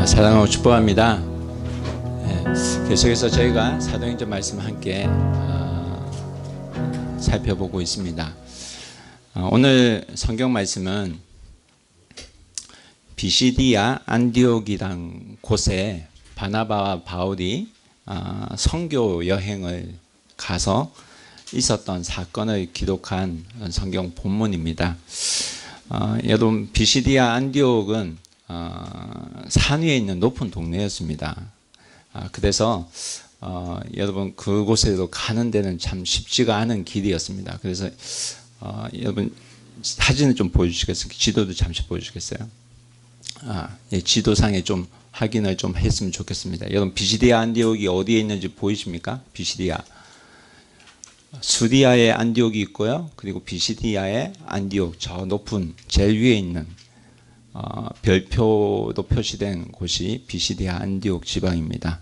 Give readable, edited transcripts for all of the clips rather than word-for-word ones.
사랑하고 축복합니다. 계속해서 저희가 사도행전 말씀 함께 살펴보고 있습니다. 오늘 성경 말씀은 비시디아 안디옥이란 곳에 바나바와 바울이 선교 여행을 가서 있었던 사건을 기록한 성경 본문입니다. 여러분, 비시디아 안디옥은 산 위에 있는 높은 동네였습니다. 그래서 여러분 그곳에도 가는 데는 참 쉽지가 않은 길이었습니다. 그래서 여러분 사진을 좀 보여주시겠어요? 지도도 잠시 보여주시겠어요? 예, 지도상에 좀 확인을 좀 했으면 좋겠습니다. 여러분 비시디아 안디옥이 어디에 있는지 보이십니까? 비시디아 수리아의 안디옥이 있고요. 그리고 비시디아의 안디옥, 저 높은 제일 위에 있는 별표도 표시된 곳이 비시디아 안디옥 지방입니다.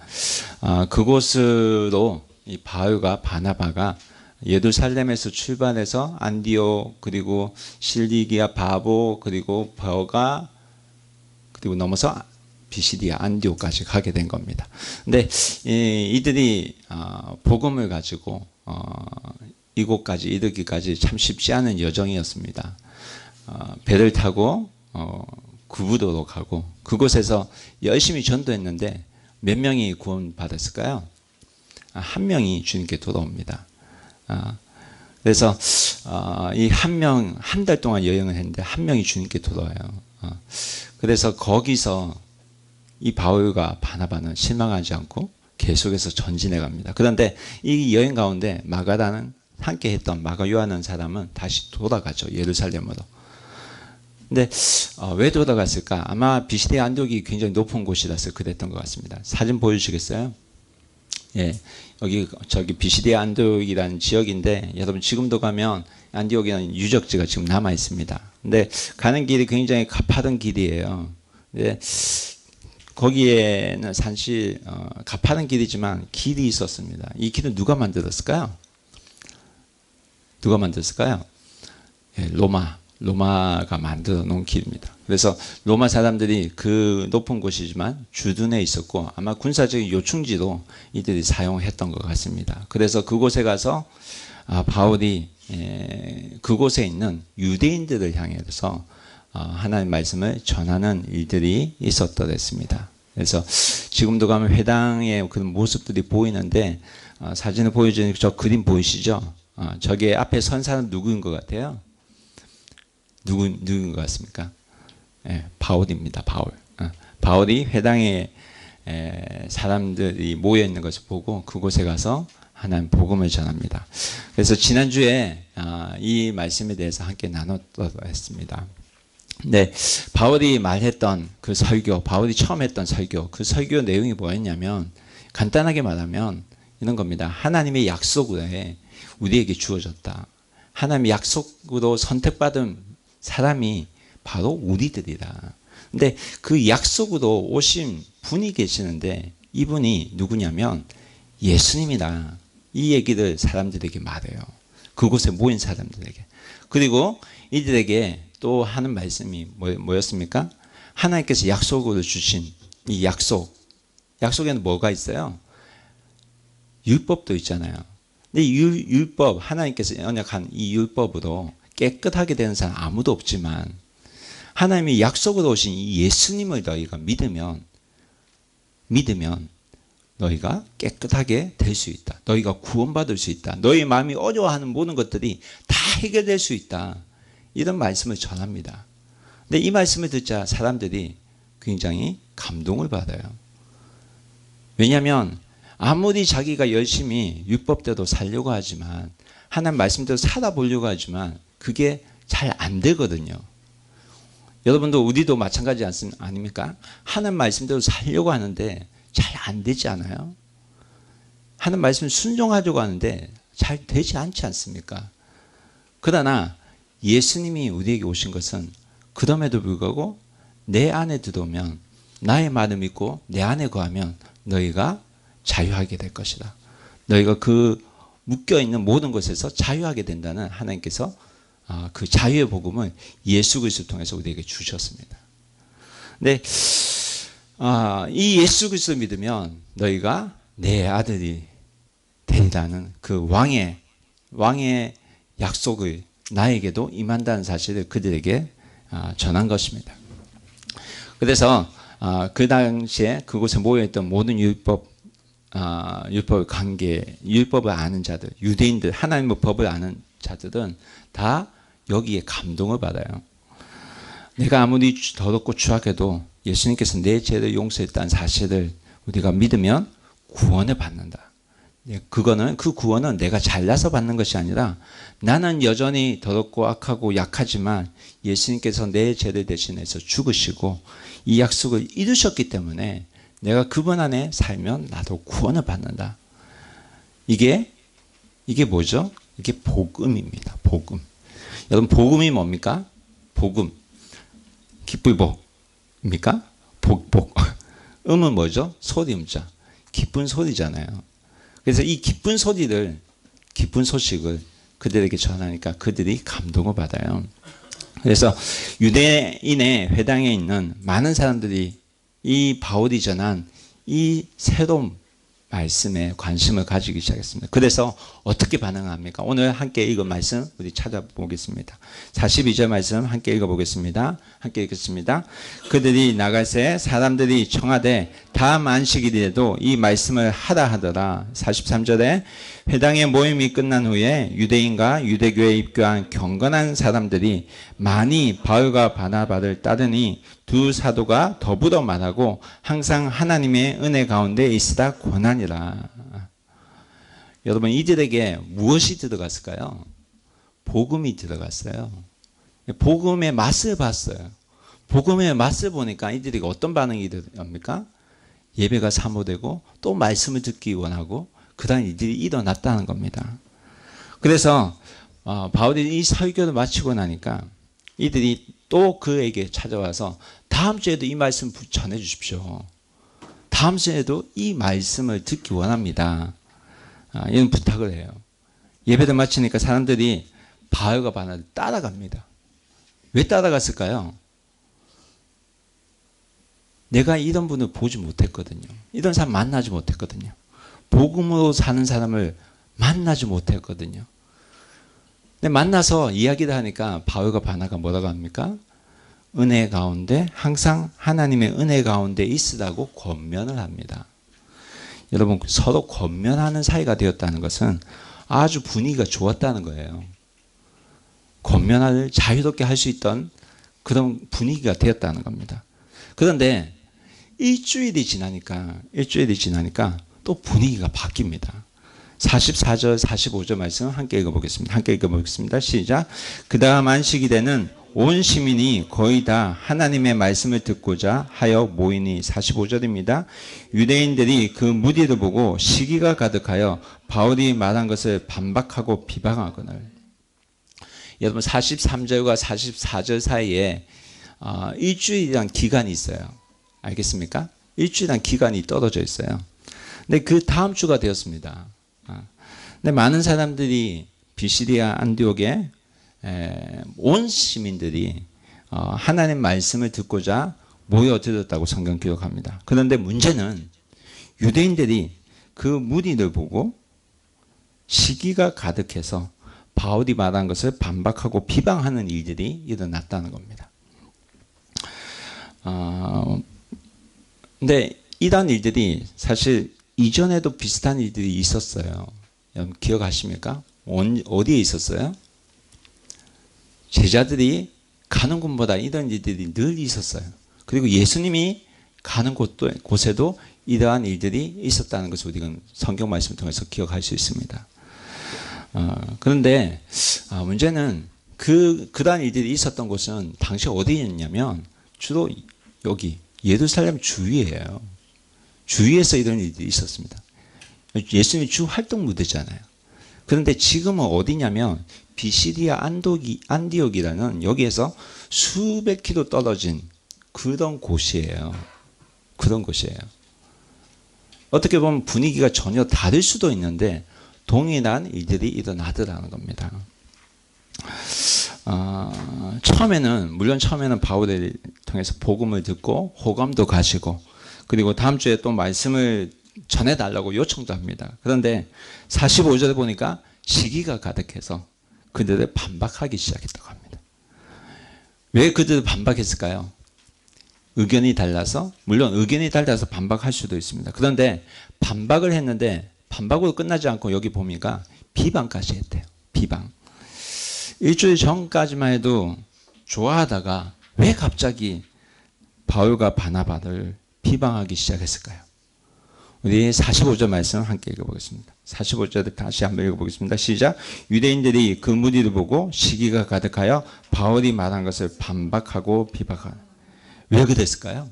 그곳으로 이 바울과 바나바가 예루살렘에서 출발해서 안디옥, 그리고 실리기아, 바보, 그리고 버가, 그리고 넘어서 비시디아 안디옥까지 가게 된 겁니다. 근데 이들이 복음을 가지고 이곳까지 이르기까지 참 쉽지 않은 여정이었습니다. 배를 타고 구부도로 가고 그곳에서 열심히 전도했는데 몇 명이 구원받았을까요? 한 명이 주님께 돌아옵니다. 그래서 이 한 명, 한 달 동안 여행을 했는데 한 명이 주님께 돌아와요. 그래서 거기서 이 바울과 바나바는 실망하지 않고 계속해서 전진해 갑니다. 그런데 이 여행 가운데 마가라는 함께 했던 마가 요한이라는 사람은 다시 돌아가죠. 예루살렘으로. 근데 왜 돌아갔을까? 아마 비시디아 안디옥이 굉장히 높은 곳이라서 그랬던 것 같습니다. 사진 보여주시겠어요? 예, 저기 비시디아 안디옥이라는 지역인데 여러분 지금도 가면 안디옥이라는 유적지가 지금 남아 있습니다. 근데 가는 길이 굉장히 가파른 길이에요. 근데 거기에는 사실 가파른 길이지만 길이 있었습니다. 이 길은 누가 만들었을까요? 누가 만들었을까요? 예, 로마가 만들어 놓은 길입니다. 그래서 로마 사람들이 그 높은 곳이지만 주둔해 있었고 아마 군사적인 요충지로 이들이 사용했던 것 같습니다. 그래서 그곳에 가서 바울이 그곳에 있는 유대인들을 향해서 하나님의 말씀을 전하는 일들이 있었더랬습니다. 그래서 지금도 가면 회당의 그런 모습들이 보이는데 사진을 보여주는 저 그림 보이시죠? 저게 앞에 선 사람 누구인 것 같아요? 누구인 것 같습니까? 예, 바울입니다. 바울이 회당에 사람들이 모여 있는 것을 보고 그곳에 가서 하나님 복음을 전합니다. 그래서 지난주에 이 말씀에 대해서 함께 나눴던 했습니다. 네, 바울이 말했던 그 설교, 바울이 처음 했던 설교, 그 설교 내용이 뭐였냐면 간단하게 말하면 이런 겁니다. 하나님의 약속을 우리에게 주어졌다. 하나님의 약속으로 선택받은 사람이 바로 우리들이다. 근데 그 약속으로 오신 분이 계시는데 이분이 누구냐면 예수님이다. 이 얘기를 사람들에게 말해요. 그곳에 모인 사람들에게. 그리고 이들에게 또 하는 말씀이 뭐였습니까? 하나님께서 약속으로 주신 이 약속에는 뭐가 있어요? 율법도 있잖아요. 근데 율법, 하나님께서 언약한 이 율법으로 깨끗하게 되는 사람 아무도 없지만 하나님이 약속으로 오신 이 예수님을 너희가 믿으면 너희가 깨끗하게 될 수 있다. 너희가 구원받을 수 있다. 너희 마음이 어려워하는 모든 것들이 다 해결될 수 있다. 이런 말씀을 전합니다. 근데 이 말씀을 듣자 사람들이 굉장히 감동을 받아요. 왜냐하면 아무리 자기가 열심히 율법대로 살려고 하지만 하나님 말씀대로 살아보려고 하지만 그게 잘 안 되거든요. 여러분도 우리도 마찬가지 아닙니까? 하나님 말씀대로 살려고 하는데 잘 안 되지 않아요? 하나님 말씀을 순종하려고 하는데 잘 되지 않지 않습니까? 그러나 예수님이 우리에게 오신 것은 그럼에도 불구하고 내 안에 들어오면 나의 말을 믿고 내 안에 거하면 너희가 자유하게 될 것이다. 너희가 그 묶여있는 모든 것에서 자유하게 된다는 하나님께서 그 자유의 복음을 예수 그리스도를 통해서 우리에게 주셨습니다. 근데 이 예수 그리스도 믿으면 너희가 내 아들이 되리라는 그 왕의 약속을 나에게도 임한다는 사실을 그들에게 전한 것입니다. 그래서 그 당시에 그곳에 모여있던 모든 율법 관계, 율법을 아는 자들, 유대인들, 하나님의 법을 아는 자들은 다 여기에 감동을 받아요. 내가 아무리 더럽고 추악해도 예수님께서 내 죄를 용서했다는 사실을 우리가 믿으면 구원을 받는다. 그 구원은 내가 잘나서 받는 것이 아니라 나는 여전히 더럽고 악하고 약하지만 예수님께서 내 죄를 대신해서 죽으시고 이 약속을 이루셨기 때문에 내가 그분 안에 살면 나도 구원을 받는다. 이게 뭐죠? 이게 복음입니다. 복음. 여러분 복음이 뭡니까? 복음. 기쁘복입니까? 복. 음은 뭐죠? 소리음자. 기쁜 소리잖아요. 그래서 이 기쁜 소식을 그들에게 전하니까 그들이 감동을 받아요. 그래서 유대인의 회당에 있는 많은 사람들이 이 바울이 전한 이 새로운 말씀에 관심을 가지기 시작했습니다. 그래서 어떻게 반응합니까? 오늘 함께 읽은 말씀 우리 찾아보겠습니다. 42절 말씀 함께 읽어보겠습니다. 함께 읽겠습니다. 그들이 나갈새 사람들이 청하되 다음 안식일에도 이 말씀을 하라 하더라. 43절에 회당의 모임이 끝난 후에 유대인과 유대교에 입교한 경건한 사람들이 많이 바울과 바나바를 따르니 두 사도가 더불어 말하고 항상 하나님의 은혜 가운데 있으라 권하니라. 여러분 이들에게 무엇이 들어갔을까요? 복음이 들어갔어요. 복음의 맛을 봤어요. 복음의 맛을 보니까 이들이 어떤 반응이 됩니까? 예배가 사모되고 또 말씀을 듣기 원하고 그 다음 이들이 일어났다는 겁니다. 그래서 바울이 이 설교를 마치고 나니까 이들이 또 그에게 찾아와서 다음 주에도 이 말씀 전해 주십시오. 다음 주에도 이 말씀을 듣기 원합니다. 이런 부탁을 해요. 예배를 마치니까 사람들이 바울과 바나바를 따라갑니다. 왜 따라갔을까요? 내가 이런 분을 보지 못했거든요. 이런 사람 만나지 못했거든요. 복음으로 사는 사람을 만나지 못했거든요. 근데 만나서 이야기를 하니까 바울과 바나바가 뭐라고 합니까? 은혜 가운데 항상 하나님의 은혜 가운데 있으라고 권면을 합니다. 여러분 서로 권면하는 사이가 되었다는 것은 아주 분위기가 좋았다는 거예요. 권면을 자유롭게 할 수 있던 그런 분위기가 되었다는 겁니다. 그런데 일주일이 지나니까 또 분위기가 바뀝니다. 44절 45절 말씀 함께 읽어보겠습니다. 시작. 그 다음 안식일에는 온 시민이 거의 다 하나님의 말씀을 듣고자 하여 모이니 45절입니다. 유대인들이 그 무리를 보고 시기가 가득하여 바울이 말한 것을 반박하고 비방하거늘. 여러분 43절과 44절 사이에 일주일이란 기간이 있어요. 알겠습니까? 일주일이란 기간이 떨어져 있어요. 근데 그 다음 주가 되었습니다. 근데 많은 사람들이 비시디아 안디옥에 온 시민들이 하나님 말씀을 듣고자 모여들었다고 성경 기록합니다. 그런데 문제는 유대인들이 그 무리를 보고 시기가 가득해서 바울이 말한 것을 반박하고 비방하는 일들이 일어났다는 겁니다. 근데 이런 일들이 사실 이전에도 비슷한 일들이 있었어요. 여러분 기억하십니까? 어디에 있었어요? 제자들이 가는 곳마다 이런 일들이 늘 있었어요. 그리고 예수님이 가는 곳에도 이러한 일들이 있었다는 것을 우리가 성경 말씀을 통해서 기억할 수 있습니다. 그런데 문제는 그러한 일들이 있었던 곳은 당시 어디였냐면 주로 여기 예루살렘 주위예요. 주위에서 이런 일들이 있었습니다. 예수님이 주 활동 무대잖아요. 그런데 지금은 어디냐면 비시디아 안디옥이라는 여기에서 수백 킬로 떨어진 그런 곳이에요. 그런 곳이에요. 어떻게 보면 분위기가 전혀 다를 수도 있는데 동일한 일들이 일어나더라는 겁니다. 처음에는 바울을 통해서 복음을 듣고 호감도 가시고 그리고 다음 주에 또 말씀을 전해달라고 요청도 합니다. 그런데 45절에 보니까 시기가 가득해서 그들을 반박하기 시작했다고 합니다. 왜 그들을 반박했을까요? 의견이 달라서, 물론 의견이 달라서 반박할 수도 있습니다. 그런데 반박을 했는데 반박으로 끝나지 않고 여기 보니까 비방까지 했대요. 비방. 일주일 전까지만 해도 좋아하다가 왜 갑자기 바울과 바나바를 비방하기 시작했을까요? 우리 45절 말씀 함께 읽어보겠습니다. 45절 다시 한번 읽어보겠습니다. 시작. 유대인들이 그 무리를 보고 시기가 가득하여 바울이 말한 것을 반박하고 비방하는. 왜 그랬을까요?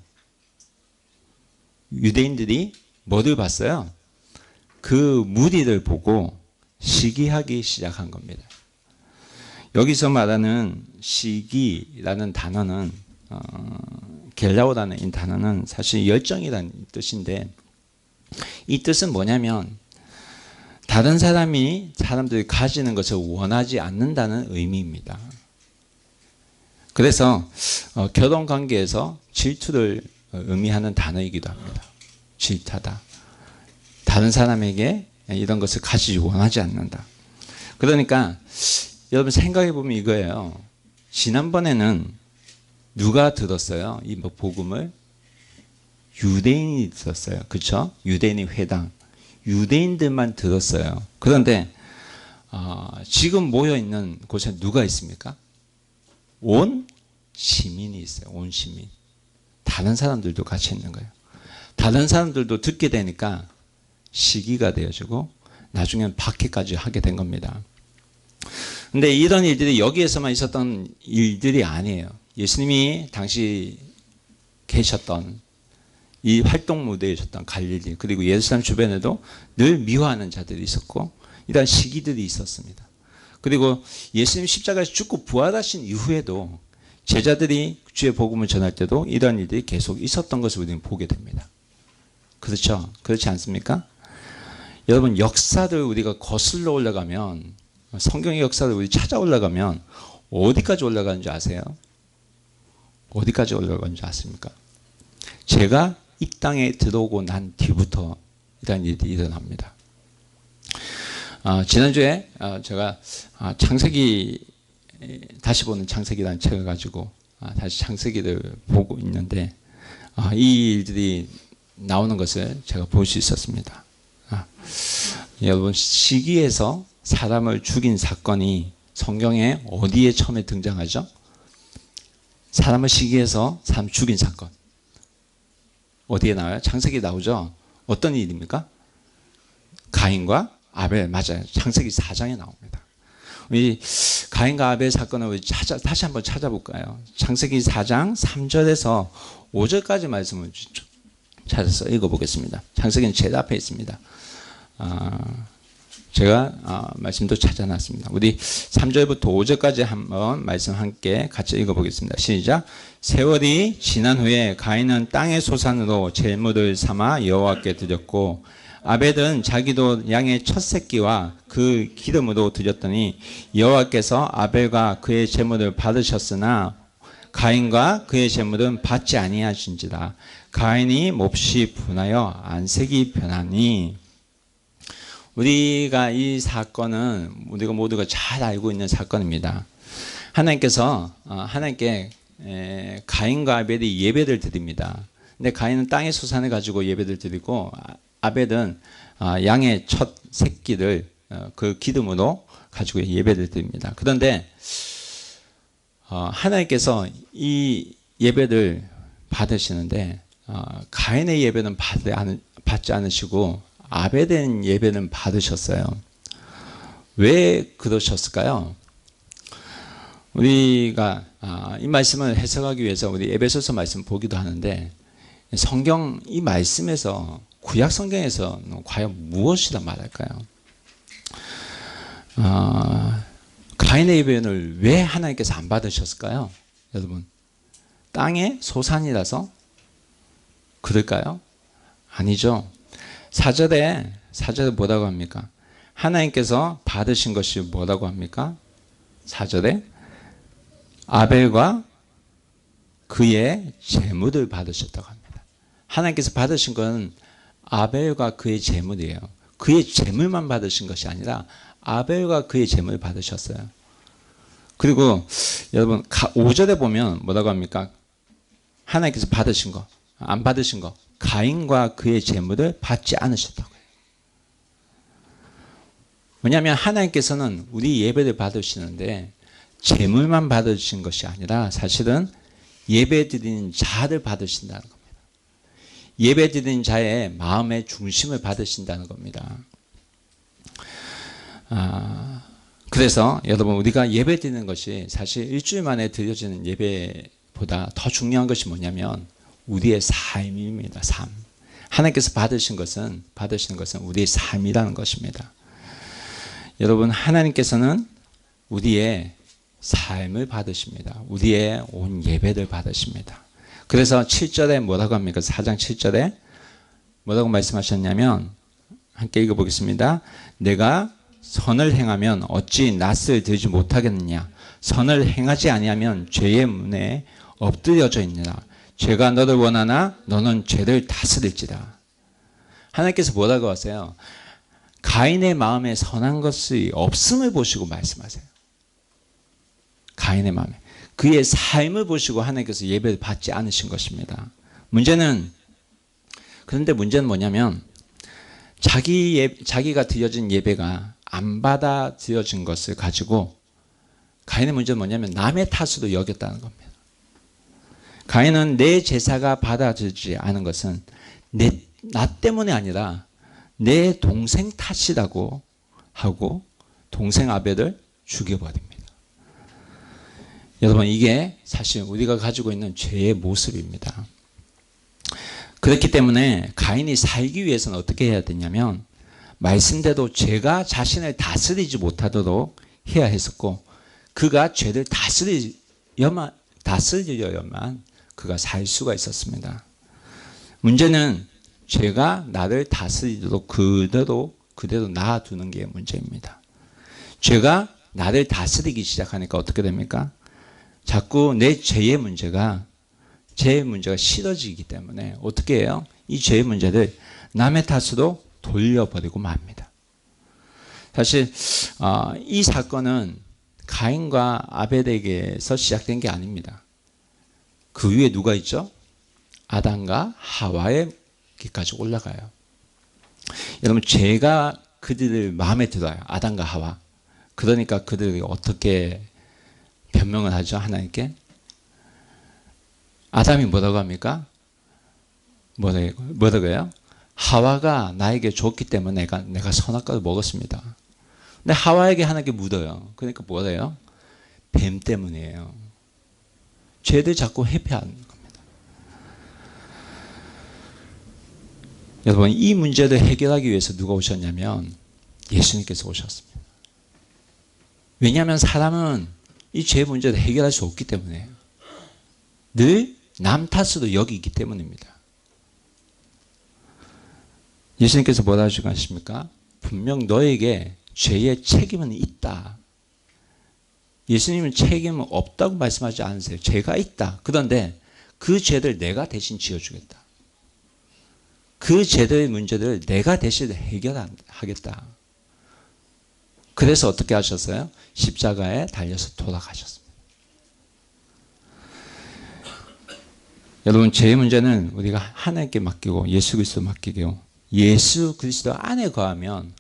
유대인들이 뭐를 봤어요? 그 무리를 보고 시기하기 시작한 겁니다. 여기서 말하는 시기라는 단어는 겔라오라는 이 단어는 사실 열정이라는 뜻인데, 이 뜻은 뭐냐면 다른 사람들이 가지는 것을 원하지 않는다는 의미입니다. 그래서 결혼 관계에서 질투를 의미하는 단어이기도 합니다. 질투하다. 다른 사람에게 이런 것을 가지지 원하지 않는다. 그러니까 여러분 생각해 보면 이거예요. 지난번에는 누가 들었어요? 이 복음을? 유대인이 들었어요. 그렇죠? 유대인의 회당. 유대인들만 들었어요. 그런데 지금 모여있는 곳에 누가 있습니까? 온 시민이 있어요. 온 시민. 다른 사람들도 같이 있는 거예요. 다른 사람들도 듣게 되니까 시기가 되어지고 나중에는 박해까지 하게 된 겁니다. 근데 이런 일들이 여기에서만 있었던 일들이 아니에요. 예수님이 당시 계셨던 이 활동 무대에 있었던 갈릴리, 그리고 예루살렘 주변에도 늘 미워하는 자들이 있었고 이런 시기들이 있었습니다. 그리고 예수님 십자가에서 죽고 부활하신 이후에도 제자들이 주의 복음을 전할 때도 이런 일들이 계속 있었던 것을 우리는 보게 됩니다. 그렇죠? 그렇지 않습니까? 여러분, 역사를 우리가 거슬러 올라가면, 성경의 역사를 우리 찾아 올라가면 어디까지 올라가는지 아세요? 어디까지 올라가는지 아십니까? 제가 이 땅에 들어오고 난 뒤부터 이런 일이 일어납니다. 지난주에 제가 창세기, 다시 보는 창세기라는 책을 가지고 다시 창세기를 보고 있는데 이 일들이 나오는 것을 제가 볼 수 있었습니다. 여러분, 시기에서 사람을 죽인 사건이 성경에 어디에 처음에 등장하죠? 사람을 시기해서 사람 죽인 사건. 어디에 나와요? 창세기 나오죠? 어떤 일입니까? 가인과 아벨, 맞아요. 창세기 4장에 나옵니다. 우리 가인과 아벨 사건을 우리 다시 한번 찾아볼까요? 창세기 4장 3절에서 5절까지 말씀을 찾아서 읽어보겠습니다. 창세기는 제일 앞에 있습니다. 제가 말씀도 찾아놨습니다. 우리 3절부터 5절까지 한번 말씀 함께 같이 읽어보겠습니다. 시작. 세월이 지난 후에 가인은 땅의 소산으로 제물을 삼아 여호와께 드렸고 아벨은 자기도 양의 첫 새끼와 그 기름으로 드렸더니 여호와께서 아벨과 그의 제물을 받으셨으나 가인과 그의 제물은 받지 아니하신지라. 가인이 몹시 분하여 안색이 변하니. 우리가 이 사건은 우리가 모두가 잘 알고 있는 사건입니다. 하나님께서 하나님께 가인과 아벨이 예배를 드립니다. 근데 가인은 땅의 소산을 가지고 예배를 드리고 아벨은 양의 첫 새끼를 그 기름으로 가지고 예배를 드립니다. 그런데 하나님께서 이 예배를 받으시는데 가인의 예배는 받지 않으시고 아벨의 예배는 받으셨어요. 왜 그러셨을까요? 우리가 이 말씀을 해석하기 위해서 우리 에베소서 말씀 보기도 하는데 성경 이 말씀에서 구약 성경에서 과연 무엇이라 말할까요? 가인의 예배를 왜 하나님께서 안 받으셨을까요? 여러분, 땅의 소산이라서 그럴까요? 아니죠. 4절에 뭐라고 합니까? 하나님께서 받으신 것이 뭐라고 합니까? 4절에 아벨과 그의 제물을 받으셨다고 합니다. 하나님께서 받으신 건 아벨과 그의 재물이에요. 그의 재물만 받으신 것이 아니라 아벨과 그의 재물을 받으셨어요. 그리고 여러분 5절에 보면 뭐라고 합니까? 하나님께서 받으신 거, 안 받으신 거, 가인과 그의 재물을 받지 않으셨다고 해요. 왜냐하면 하나님께서는 우리 예배를 받으시는데 재물만 받으신 것이 아니라 사실은 예배 드리는 자를 받으신다는 겁니다. 예배 드리는 자의 마음의 중심을 받으신다는 겁니다. 그래서 여러분 우리가 예배 드리는 것이 사실 일주일 만에 드려지는 예배보다 더 중요한 것이 뭐냐면 우리의 삶입니다. 삶. 하나님께서 받으시는 것은 우리의 삶이라는 것입니다. 여러분 하나님께서는 우리의 삶을 받으십니다. 우리의 온 예배를 받으십니다. 그래서 7절에 뭐라고 합니까? 4장 7절에 뭐라고 말씀하셨냐면 함께 읽어보겠습니다. 내가 선을 행하면 어찌 낯을 들지 못하겠느냐. 선을 행하지 아니하면 죄의 문에 엎드려져 있느라. 죄가 너를 원하나 너는 죄를 다스릴지라. 하나님께서 뭐라고 하세요? 가인의 마음에 선한 것이 없음을 보시고 말씀하세요. 가인의 마음에. 그의 삶을 보시고 하나님께서 예배를 받지 않으신 것입니다. 그런데 문제는 뭐냐면 자기가 드려진 예배가 안 받아들여진 것을 가지고 가인의 문제는 뭐냐면 남의 탓으로 여겼다는 겁니다. 가인은 내 제사가 받아들이지 않은 것은 나 때문에 아니라 내 동생 탓이라고 하고 동생 아벨을 죽여버립니다. 여러분 이게 사실 우리가 가지고 있는 죄의 모습입니다. 그렇기 때문에 가인이 살기 위해서는 어떻게 해야 되냐면 말씀대로 죄가 자신을 다스리지 못하도록 해야 했었고 그가 죄를 다스리려야만 그가 살 수가 있었습니다. 문제는 죄가 나를 다스리도록 그대로 놔두는 게 문제입니다. 죄가 나를 다스리기 시작하니까 어떻게 됩니까? 자꾸 내 죄의 문제가 싫어지기 때문에 어떻게 해요? 이 죄의 문제를 남의 탓으로 돌려버리고 맙니다. 사실 이 사건은 가인과 아벨에게서 시작된 게 아닙니다. 그 위에 누가 있죠? 아담과 하와에게까지 올라가요. 여러분 죄가 그들을 마음에 들어요. 아담과 하와. 그러니까 그들이 어떻게 변명을 하죠? 하나님께. 아담이 뭐라고 합니까? 뭐라고 해요? 하와가 나에게 줬기 때문에 내가 선악과를 먹었습니다. 근데 하와에게 하나님께 묻어요. 그러니까 뭐래요? 뱀 때문이에요. 죄를 자꾸 회피하는 겁니다. 여러분 이 문제를 해결하기 위해서 누가 오셨냐면 예수님께서 오셨습니다. 왜냐하면 사람은 이 죄 문제를 해결할 수 없기 때문에 늘 남 탓으로 여기기 때문입니다. 예수님께서 뭐라 하시겠습니까? 분명 너에게 죄의 책임은 있다. 예수님은 책임은 없다고 말씀하지 않으세요. 죄가 있다. 그런데 그 죄를 내가 대신 지어주겠다. 그 죄들의 문제를 내가 대신 해결하겠다. 그래서 어떻게 하셨어요? 십자가에 달려서 돌아가셨습니다. 여러분 죄의 문제는 우리가 하나님께 맡기고 예수 그리스도 맡기고 예수 그리스도 안에 거하면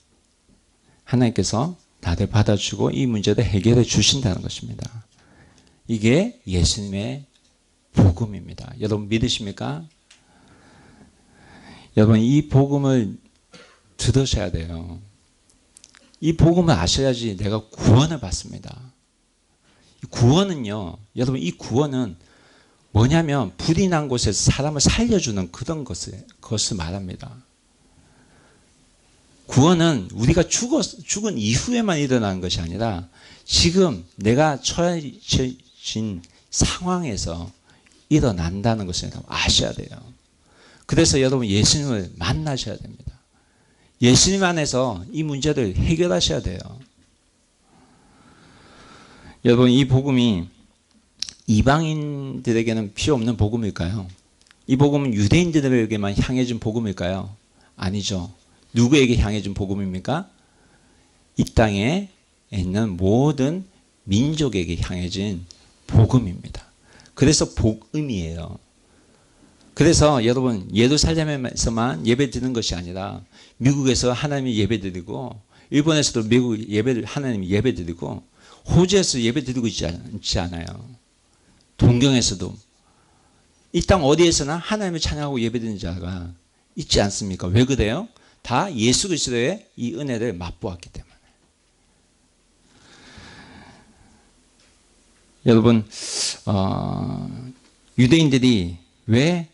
하나님께서 나를 받아주고 이 문제를 해결해 주신다는 것입니다. 이게 예수님의 복음입니다. 여러분 믿으십니까? 여러분 이 복음을 들으셔야 돼요. 이 복음을 아셔야지 내가 구원을 받습니다. 구원은요, 여러분 이 구원은 뭐냐면 불이 난 곳에서 사람을 살려주는 그런 것을 말합니다. 구원은 우리가 죽은 이후에만 일어나는 것이 아니라 지금 내가 처해진 상황에서 일어난다는 것을 아셔야 돼요. 그래서 여러분 예수님을 만나셔야 됩니다. 예수님 안에서 이 문제를 해결하셔야 돼요. 여러분 이 복음이 이방인들에게는 필요 없는 복음일까요? 이 복음은 유대인들에게만 향해 준 복음일까요? 아니죠. 누구에게 향해 준 복음입니까? 이 땅에 있는 모든 민족에게 향해진 복음입니다. 그래서 복음이에요. 그래서 여러분 예루살렘에서만 예배드리는 것이 아니라 미국에서 하나님이 예배드리고 일본에서도 미국 하나님이 예배드리고 호주에서 예배드리고 있지 않아요. 동경에서도 이 땅 어디에서나 하나님을 찬양하고 예배드리는 자가 있지 않습니까? 왜 그래요? 다 예수 그리스도의 이 은혜를 맛보았기 때문에. 여러분 유대인들이 왜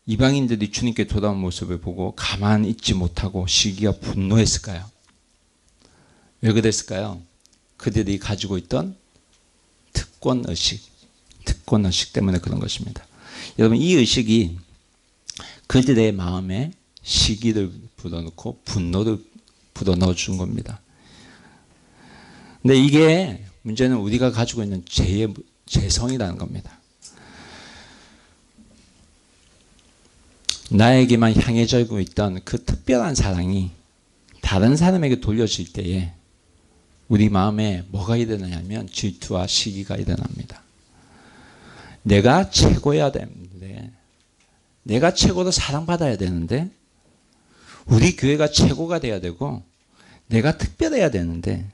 이방인들이 주님께 돌아온 모습을 보고 가만히 있지 못하고 시기가 분노했을까요? 왜 그랬을까요? 그들이 가지고 있던 특권의식 때문에 그런 것입니다. 여러분 이 의식이 그들의 마음에 시기를 불어넣고 분노를 불어넣어 준 겁니다. 근데 이게 문제는 우리가 가지고 있는 죄의 죄성이라는 겁니다. 나에게만 향해지고 있던 그 특별한 사랑이 다른 사람에게 돌려질 때에 우리 마음에 뭐가 일어나냐면 질투와 시기가 일어납니다. 내가 최고여야 되는데, 내가 최고로 사랑받아야 되는데, 우리 교회가 최고가 돼야 되고 내가 특별해야 되는데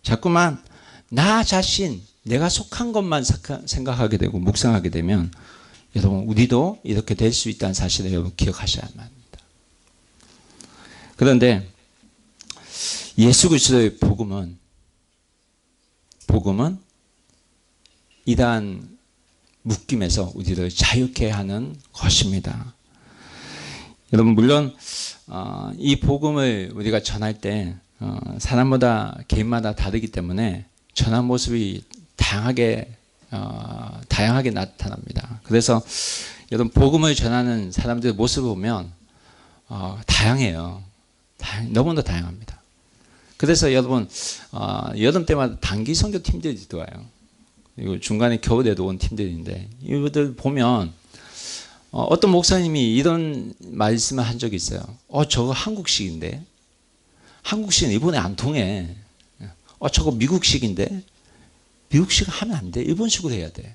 자꾸만 나 자신, 내가 속한 것만 생각하게 되고 묵상하게 되면 여러분 우리도 이렇게 될 수 있다는 사실을 여러분 기억하셔야만 합니다. 그런데 예수 그리스도의 복음은 이러한 묶임에서 우리를 자유케 하는 것입니다. 여러분 물론 이 복음을 우리가 전할 때 사람마다 개인마다 다르기 때문에 전한 모습이 다양하게 나타납니다. 그래서 여러분 복음을 전하는 사람들의 모습을 보면 다양해요. 너무나 다양합니다. 그래서 여러분 여름 때마다 단기 선교 팀들이 들어와요. 그리고 중간에 겨울에도 온 팀들인데 이들 보면 어떤 목사님이 이런 말씀을 한 적이 있어요. 저거 한국식인데 한국식은 이번에 안 통해. 저거 미국식인데 미국식 하면 안 돼. 일본식으로 해야 돼.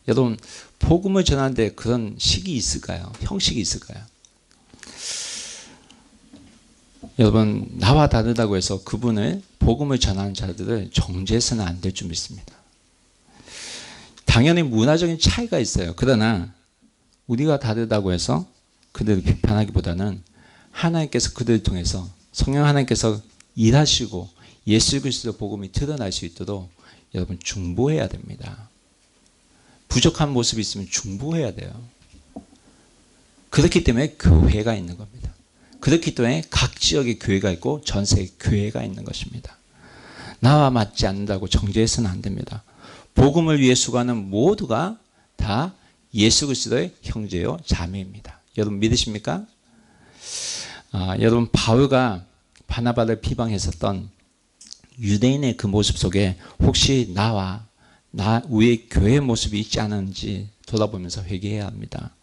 여러분 복음을 전하는데 그런 식이 있을까요? 형식이 있을까요? 여러분 나와 다르다고 해서 그분을 복음을 전하는 자들을 정죄해서는 안 될 줄 믿습니다. 당연히 문화적인 차이가 있어요. 그러나 우리가 다르다고 해서 그들을 비판하기보다는 하나님께서 그들을 통해서 성령 하나님께서 일하시고 예수 그리스도 복음이 드러날 수 있도록 여러분 중보해야 됩니다. 부족한 모습이 있으면 중보해야 돼요. 그렇기 때문에 교회가 있는 겁니다. 그렇기 때문에 각 지역에 교회가 있고 전 세계 교회가 있는 것입니다. 나와 맞지 않는다고 정죄해서는 안 됩니다. 복음을 위해 수고하는 모두가 다 예수 그리스도의 형제요 자매입니다. 여러분 믿으십니까? 여러분 바울과 바나바를 비방했었던 유대인의 그 모습 속에 혹시 나와 우리의 교회의 모습이 있지 않은지 돌아보면서 회개해야 합니다.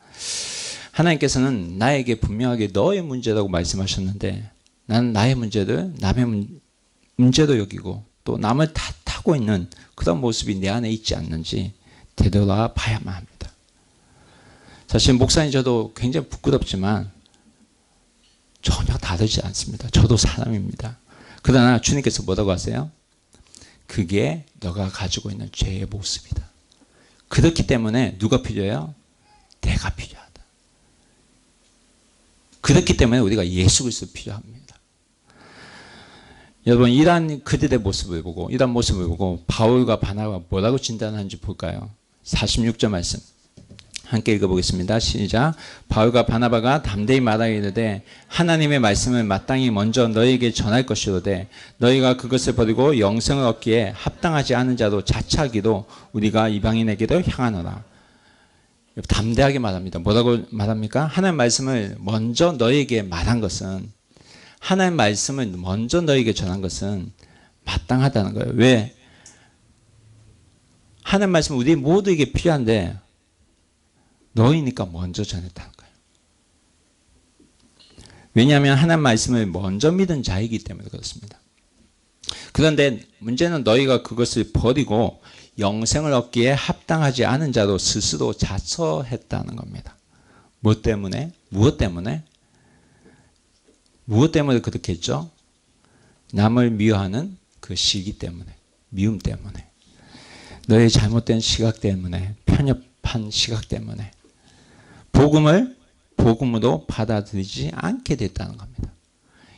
하나님께서는 나에게 분명하게 너의 문제라고 말씀하셨는데 나는 나의 문제를 남의 문제로 여기고 또 남을 탓하고 있는 그런 모습이 내 안에 있지 않는지 되돌아 봐야만 합니다. 사실 목사님 저도 굉장히 부끄럽지만 전혀 다르지 않습니다. 저도 사람입니다. 그러나 주님께서 뭐라고 하세요? 그게 너가 가지고 있는 죄의 모습이다. 그렇기 때문에 누가 필요해요? 내가 필요하다. 그렇기 때문에 우리가 예수 그리스도 필요합니다. 여러분 이러한 그들의 모습을 보고 이러한 모습을 보고 바울과 바나바가 뭐라고 진단하는지 볼까요? 46절 말씀 함께 읽어보겠습니다. 시작. 바울과 바나바가 담대히 말하이르되 하나님의 말씀을 마땅히 먼저 너희에게 전할 것이로되 너희가 그것을 버리고 영생을 얻기에 합당하지 않은 자로 자처하기로 우리가 이방인에게도 향하노라. 담대하게 말합니다. 뭐라고 말합니까? 하나님의 말씀을 먼저 너희에게 말한 것은 하나님의 말씀을 먼저 너희에게 전한 것은 마땅하다는 거예요. 왜? 하나님의 말씀은 우리 모두에게 필요한데 너희니까 먼저 전했다는 거예요. 왜냐하면 하나님 말씀을 먼저 믿은 자이기 때문에 그렇습니다. 그런데 문제는 너희가 그것을 버리고 영생을 얻기에 합당하지 않은 자로 스스로 자처했다는 겁니다. 뭐 때문에? 무엇 때문에? 무엇 때문에 그렇게 했죠? 남을 미워하는 그 시기 때문에, 미움 때문에, 너의 잘못된 시각 때문에, 편협한 시각 때문에 복음을 복음으로 받아들이지 않게 됐다는 겁니다.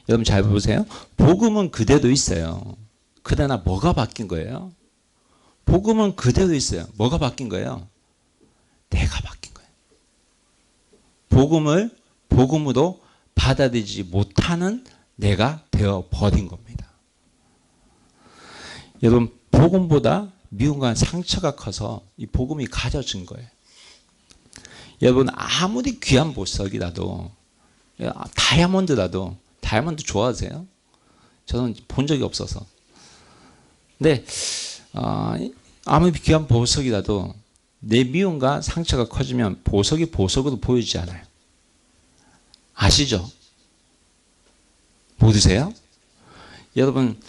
여러분 잘 보세요. 복음은 그대로 있어요. 그러나 뭐가 바뀐 거예요? 복음은 그대로 있어요. 뭐가 바뀐 거예요? 내가 바뀐 거예요. 복음을 복음으로 받아들이지 못하는 내가 되어버린 겁니다. 여러분 복음보다 미움과 상처가 커서 이 복음이 가져진 거예요. 여러분 아무리 귀한 보석이라도, 다이아몬드라도, 다이아몬드 좋아하세요? 저는 본 적이 없어서. 근데 아무리 귀한 보석이라도 내 미움과 상처가 커지면 보석이 보석으로 보이지 않아요. 아시죠? 모르세요? 여러분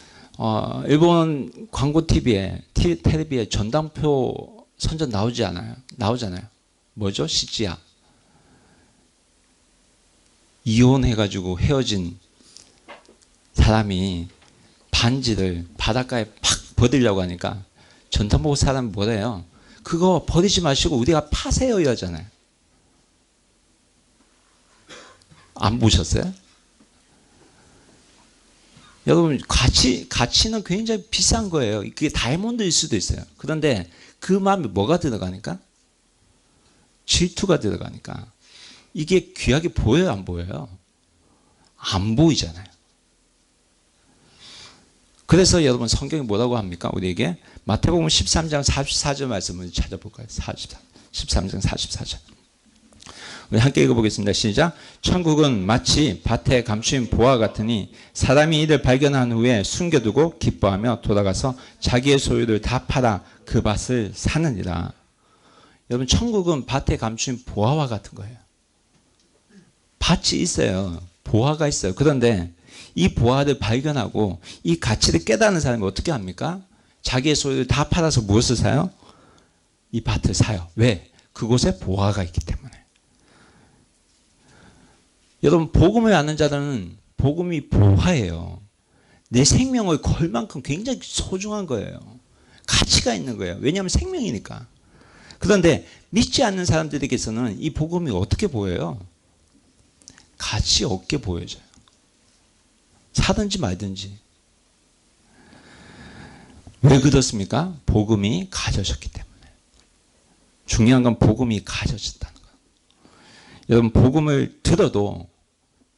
일본 광고 텔레비에 전당포 선전 나오잖아요. 뭐죠? 시찌야. 이혼해가지고 헤어진 사람이 반지를 바닷가에 팍 버리려고 하니까 전당포 사람이 뭐래요? 그거 버리지 마시고 우리가 파세요 이러잖아요. 안 보셨어요? 여러분 가치는 굉장히 비싼 거예요. 그게 다이아몬드일 수도 있어요. 그런데 그 마음에 뭐가 들어가니까? 질투가 들어가니까 이게 귀하게 보여요, 안 보여요? 안 보이잖아요. 그래서 여러분 성경이 뭐라고 합니까? 우리에게 마태복음 13장 44절 말씀을 찾아볼까요? 13장 44절. 우리 함께 읽어보겠습니다. 시작. 천국은 마치 밭에 감추인 보화 같으니 사람이 이를 발견한 후에 숨겨두고 기뻐하며 돌아가서 자기의 소유를 다 팔아 그 밭을 사느니라. 여러분 천국은 밭에 감추인 보화와 같은 거예요. 밭이 있어요. 보화가 있어요. 그런데 이 보화를 발견하고 이 가치를 깨닫는 사람이 어떻게 합니까? 자기의 소유를 다 팔아서 무엇을 사요? 이 밭을 사요. 왜? 그곳에 보화가 있기 때문에. 여러분 복음을 아는 자들은 복음이 보화예요. 내 생명을 걸 만큼 굉장히 소중한 거예요. 가치가 있는 거예요. 왜냐하면 생명이니까. 그런데 믿지 않는 사람들에게서는 이 복음이 어떻게 보여요? 가치 없게 보여져요. 사든지 말든지. 왜 그렇습니까? 복음이 가져졌기 때문에. 중요한 건 복음이 가져졌다는 거예요. 여러분 복음을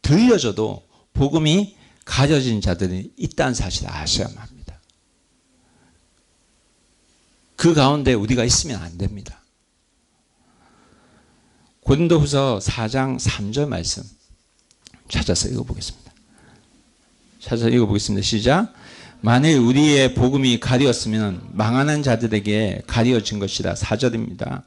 들려줘도 복음이 가져진 자들이 있다는 사실을 아셔야만 합니다. 그 가운데 우리가 있으면 안 됩니다. 고린도후서 4장 3절 말씀 찾아서 읽어보겠습니다. 시작. 만일 우리의 복음이 가리었으면 망하는 자들에게 가리어진 것이라. 4절입니다.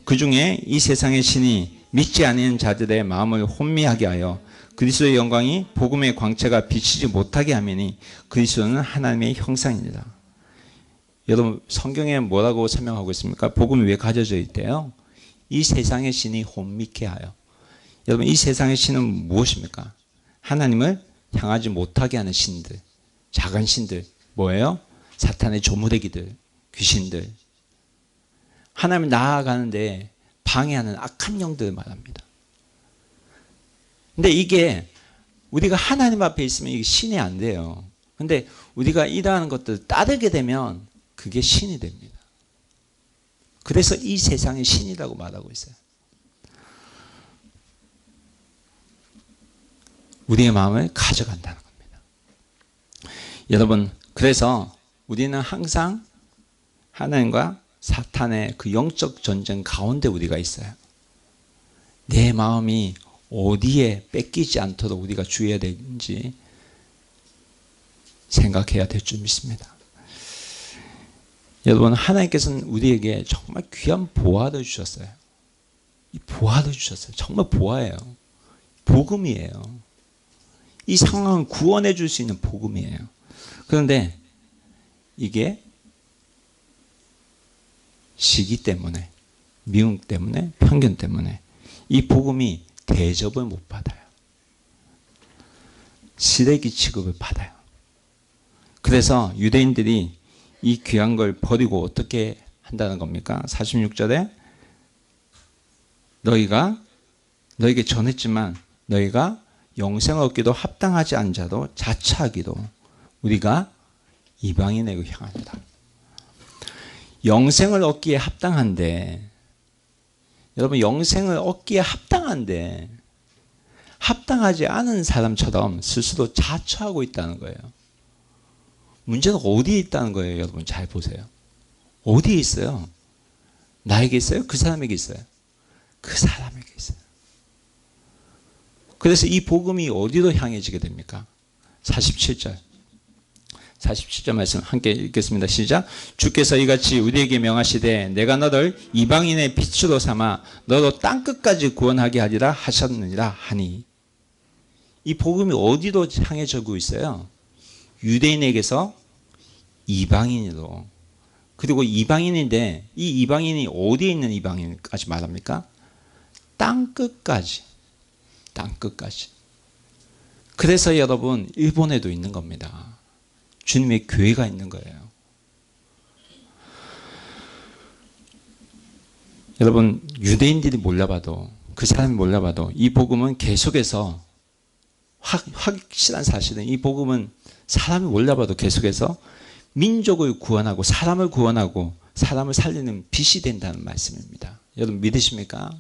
그 중에 이 세상의 신이 믿지 않는 자들의 마음을 혼미하게 하여 그리스도의 영광이 복음의 광채가 비치지 못하게 하매니 그리스도는 하나님의 형상입니다. 여러분 성경에 뭐라고 설명하고 있습니까? 복음이 왜 가져져 있대요? 이 세상의 신이 혼미케 하여. 여러분 이 세상의 신은 무엇입니까? 하나님을 향하지 못하게 하는 신들, 작은 신들, 뭐예요? 사탄의 조무래기들, 귀신들. 하나님 나아가는데 방해하는 악한 영들을 말합니다. 근데 이게 우리가 하나님 앞에 있으면 이게 신이 안 돼요. 근데 우리가 이러한 것들을 따르게 되면 그게 신이 됩니다. 그래서 이 세상의 신이라고 말하고 있어요. 우리의 마음을 가져간다는 겁니다. 여러분, 그래서 우리는 항상 하나님과 사탄의 그 영적 전쟁 가운데 우리가 있어요. 내 마음이 어디에 뺏기지 않도록 우리가 주의해야 되는지 생각해야 될 줄 믿습니다. 여러분, 하나님께서는 우리에게 정말 귀한 보화를 주셨어요. 이 보화를 주셨어요. 정말 보화예요. 복음이에요. 이 상황을 구원해 줄 수 있는 복음이에요. 그런데 이게 시기 때문에, 미움 때문에, 편견 때문에 이 복음이 대접을 못 받아요. 쓰레기 취급을 받아요. 그래서 유대인들이 이 귀한 걸 버리고 어떻게 한다는 겁니까? 46절에 너에게 전했지만 너희가 영생을 얻기도 합당하지 않은 자도 자처하기도 우리가 이방인에게 향한다. 영생을 얻기에 합당한데, 여러분, 영생을 얻기에 합당한데 합당하지 않은 사람처럼 스스로 자처하고 있다는 거예요. 문제는 어디에 있다는 거예요, 여러분. 잘 보세요. 어디에 있어요? 나에게 있어요? 그 사람에게 있어요? 그 사람에게 있어요. 그래서 이 복음이 어디로 향해지게 됩니까? 47절 말씀 함께 읽겠습니다. 시작. 주께서 이같이 우리에게 명하시되 내가 너를 이방인의 빛으로 삼아 너로 땅끝까지 구원하게 하리라 하셨느니라 하니. 이 복음이 어디로 향해지고 있어요? 유대인에게서 이방인으로. 그리고 이방인인데 이 이방인이 어디에 있는 이방인까지 말합니까? 땅끝까지. 그래서 여러분, 일본에도 있는 겁니다. 주님의 교회가 있는 거예요. 여러분, 유대인들이 몰라봐도, 그 사람이 몰라봐도 이 복음은 계속해서 확실한 사실은 이 복음은 사람이 몰라봐도 계속해서 민족을 구원하고 사람을 구원하고 사람을 살리는 빛이 된다는 말씀입니다. 여러분, 믿으십니까?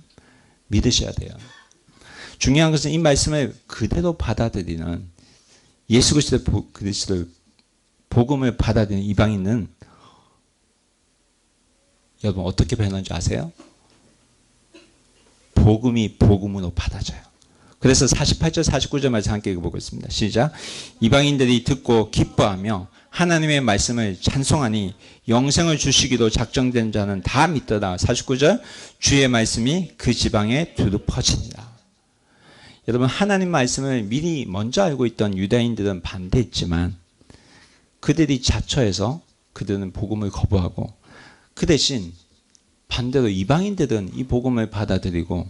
믿으셔야 돼요. 중요한 것은 이 말씀을 그대로 받아들이는, 예수 그리스도의 복음을 받아들이는 이방인은 여러분 어떻게 변하는지 아세요? 복음이 복음으로 받아져요. 그래서 48절 49절 말씀 함께 읽어보겠습니다. 시작. 이방인들이 듣고 기뻐하며 하나님의 말씀을 찬송하니 영생을 주시기로 작정된 자는 다 믿더라. 49절. 주의 말씀이 그 지방에 두루 퍼지니라. 여러분, 하나님 말씀을 미리 먼저 알고 있던 유대인들은 반대했지만 그들이 자처해서 그들은 복음을 거부하고, 그 대신 반대로 이방인들은 이 복음을 받아들이고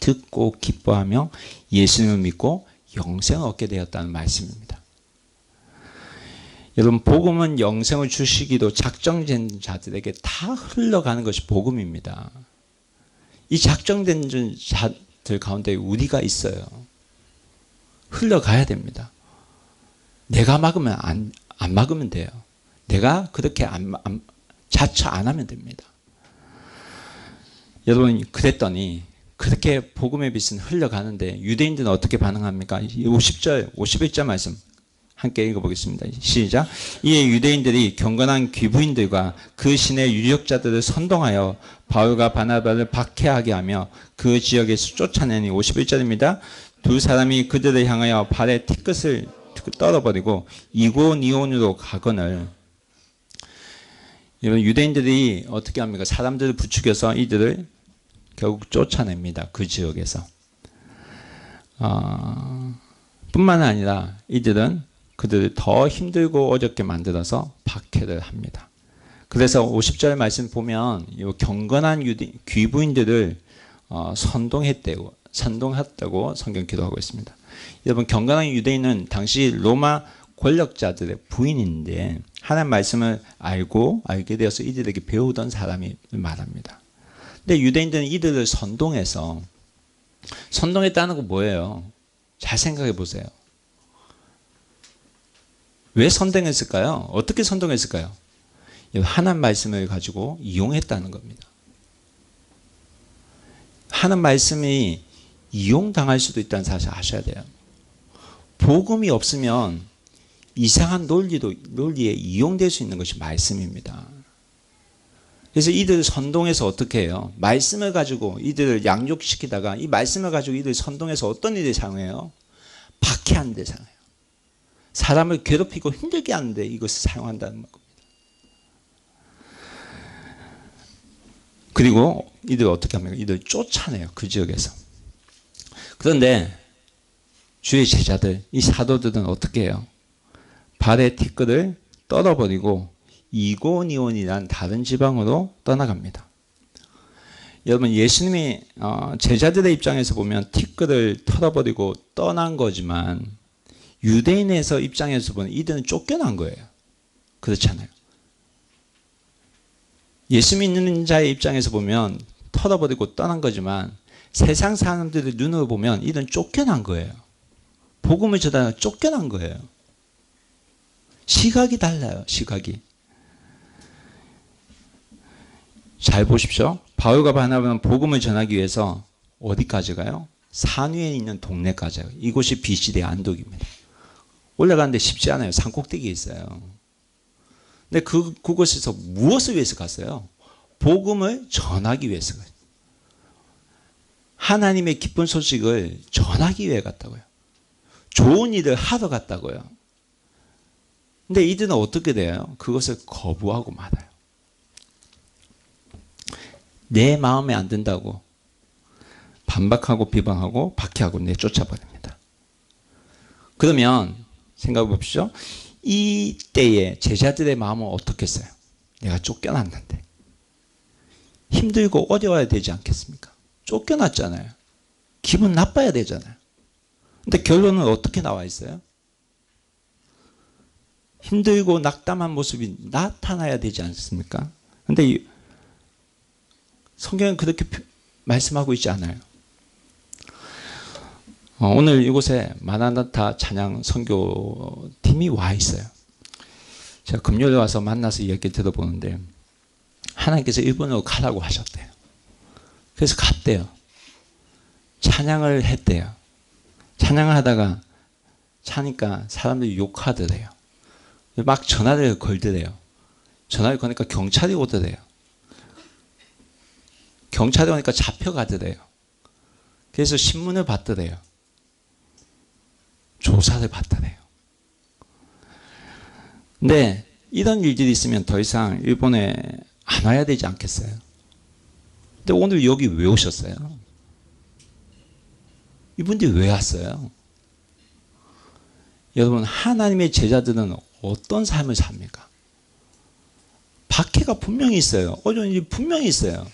듣고 기뻐하며 예수님을 믿고 영생을 얻게 되었다는 말씀입니다. 여러분, 복음은 영생을 주시기도 작정된 자들에게 다 흘러가는 것이 복음입니다. 이 작정된 자들 가운데 우리가 있어요. 흘러가야 됩니다. 내가 막으면 안 막으면 돼요. 내가 그렇게 자처 안 하면 됩니다. 여러분, 그랬더니 그렇게 복음의 빛은 흘러가는데 유대인들은 어떻게 반응합니까? 50절, 51절 말씀 함께 읽어보겠습니다. 시작. 이에 유대인들이 경건한 귀부인들과 그 신의 유력자들을 선동하여 바울과 바나바를 박해하게 하며 그 지역에서 쫓아내니. 51절입니다. 두 사람이 그들을 향하여 발에 티끝을 떨어버리고 이고니온으로 가거늘. 유대인들이 어떻게 합니까? 사람들을 부추겨서 이들을 결국 쫓아냅니다. 그 지역에서. 뿐만 아니라 이들은 그들을 더 힘들고 어렵게 만들어서 박해를 합니다. 그래서 50절 말씀 보면 이 경건한 귀부인들을 선동했다고 성경 기도하고 있습니다. 여러분, 경건한 유대인은 당시 로마 권력자들의 부인인데 하나님 말씀을 알게 되어서 이들에게 배우던 사람이 말합니다. 근데 유대인들은 이들을 선동했다는 건 뭐예요? 잘 생각해 보세요. 왜 선동했을까요? 어떻게 선동했을까요? 하나님 말씀을 가지고 이용했다는 겁니다. 하나님 말씀이 이용당할 수도 있다는 사실 아셔야 돼요. 복음이 없으면 이상한 논리에 이용될 수 있는 것이 말씀입니다. 그래서 이들을 선동해서 어떻게 해요? 말씀을 가지고 이들을 양육시키다가 이 말씀을 가지고 이들을 선동해서 어떤 일을 사용해요? 박해하는 데 사용해요. 사람을 괴롭히고 힘들게 하는데 이것을 사용한다는 겁니다. 그리고 이들 어떻게 합니까? 이들 쫓아내요. 그 지역에서. 그런데 주의 제자들, 이 사도들은 어떻게 해요? 발의 티끌을 떨어버리고 이고니온이라는 다른 지방으로 떠나갑니다. 여러분, 예수님이 제자들의 입장에서 보면 티끌을 털어버리고 떠난 거지만 유대인에서 입장에서 보면 이들은 쫓겨난 거예요. 그렇잖아요. 예수 믿는 자의 입장에서 보면 털어버리고 떠난 거지만 세상 사람들의 눈으로 보면 이들은 쫓겨난 거예요. 복음을 전하다가 쫓겨난 거예요. 시각이 달라요. 시각이. 잘 보십시오. 바울과 바나바는 복음을 전하기 위해서 어디까지 가요? 산 위에 있는 동네까지 가요. 이곳이 비시대 안독입니다. 올라가는데 쉽지 않아요. 산 꼭대기에 있어요. 근데 그곳에서 무엇을 위해서 갔어요? 복음을 전하기 위해서 가요. 하나님의 기쁜 소식을 전하기 위해 갔다고요. 좋은 일을 하러 갔다고요. 근데 이들은 어떻게 돼요? 그것을 거부하고 말아요. 내 마음에 안 든다고 반박하고 비방하고 박해하고 내쫓아버립니다. 그러면 생각해 봅시오. 이때에 제자들의 마음은 어떻겠어요? 내가 쫓겨났는데 힘들고 어려워야 되지 않겠습니까? 쫓겨났잖아요. 기분 나빠야 되잖아요. 근데 결론은 어떻게 나와 있어요? 힘들고 낙담한 모습이 나타나야 되지 않습니까? 근데 성경은 그렇게 말씀하고 있지 않아요. 오늘 이곳에 마나나타 찬양 선교팀이 와 있어요. 제가 금요일에 와서 만나서 이야기 들어보는데 하나님께서 일본으로 가라고 하셨대요. 그래서 갔대요. 찬양을 했대요. 찬양을 하다가 차니까 사람들이 욕하더래요. 막 전화를 걸더래요. 전화를 거니까 경찰이 오더래요. 경찰이 오니까 잡혀가더래요. 그래서 신문을 봤더래요. 조사를 받더래요. 근데 이런 일들이 있으면 더 이상 일본에 안 와야 되지 않겠어요? 근데 오늘 여기 왜 오셨어요? 이분들이 왜 왔어요? 여러분, 하나님의 제자들은 어떤 삶을 삽니까? 박해가 분명히 있어요. 어려운 일이 분명히 있어요.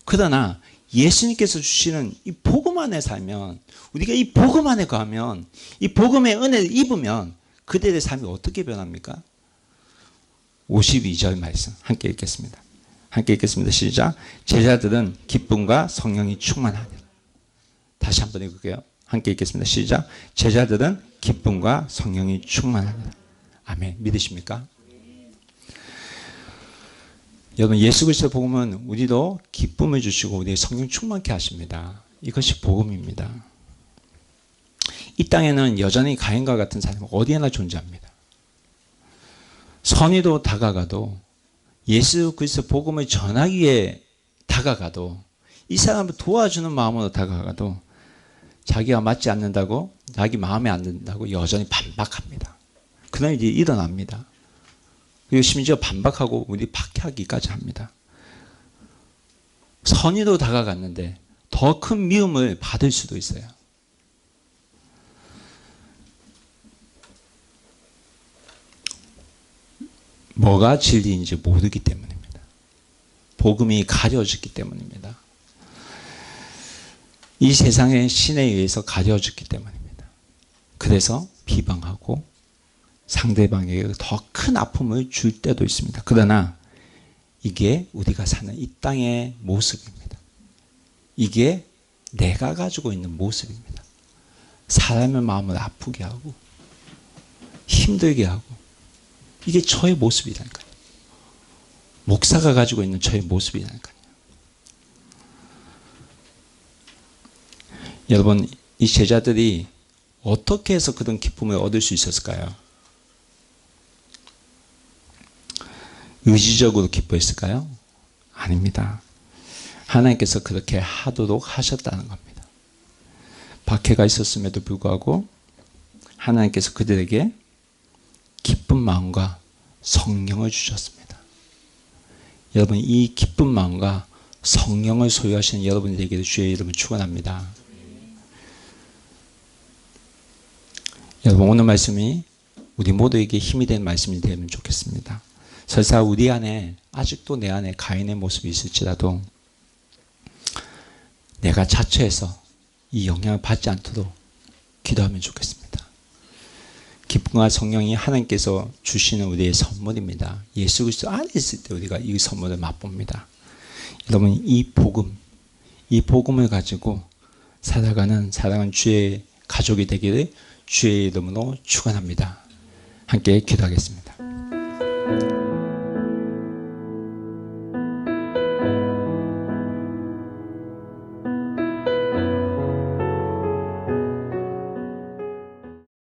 그러나 예수님께서 주시는 이 복음 안에 살면, 우리가 이 복음 안에 가면, 이 복음의 은혜를 입으면 그들의 삶이 어떻게 변합니까? 52절 말씀 함께 읽겠습니다. 함께 읽겠습니다. 시작. 제자들은 기쁨과 성령이 충만하니라. 다시 한번 읽을게요. 함께 읽겠습니다. 시작. 제자들은 기쁨과 성령이 충만하니라. 아멘. 믿으십니까? 여러분, 예수 그리스도의 복음은 우리도 기쁨을 주시고 우리의 성령 충만케 하십니다. 이것이 복음입니다. 이 땅에는 여전히 가인과 같은 사람이 어디에나 존재합니다. 선의도 다가가도 예수 그리스도 복음을 전하기 위해 다가가도 이 사람을 도와주는 마음으로 다가가도 자기가 맞지 않는다고, 자기 마음에 안 든다고 여전히 반박합니다. 그런 일이 일어납니다. 그리고 심지어 반박하고 우리 박해하기까지 합니다. 선의로 다가갔는데 더 큰 미움을 받을 수도 있어요. 뭐가 진리인지 모르기 때문입니다. 복음이 가려졌기 때문입니다. 이 세상의 신에 의해서 가려졌기 때문입니다. 그래서 비방하고 상대방에게 더 큰 아픔을 줄 때도 있습니다. 그러나 이게 우리가 사는 이 땅의 모습입니다. 이게 내가 가지고 있는 모습입니다. 사람의 마음을 아프게 하고 힘들게 하고 이게 저의 모습이라니까요. 목사가 가지고 있는 저의 모습이라니까요. 여러분, 이 제자들이 어떻게 해서 그런 기쁨을 얻을 수 있었을까요? 의지적으로 기뻐했을까요? 아닙니다. 하나님께서 그렇게 하도록 하셨다는 겁니다. 박해가 있었음에도 불구하고 하나님께서 그들에게 기쁜 마음과 성령을 주셨습니다. 여러분, 이 기쁜 마음과 성령을 소유하시는 여러분들에게도 주의 이름을 축원합니다. 여러분, 오늘 말씀이 우리 모두에게 힘이 되는 말씀이 되면 좋겠습니다. 설사 우리 안에 아직도 내 안에 가인의 모습이 있을지라도 내가 자처해서 이 영향을 받지 않도록 기도하면 좋겠습니다. 기쁨과 성령이 하나님께서 주시는 우리의 선물입니다. 예수 그리스도 안에 있을 때 우리가 이 선물을 맛봅니다. 여러분, 이 복음을 가지고 살아가는 사랑하는 주의 가족이 되기를 주의 이름으로 축원합니다. 함께 기도하겠습니다.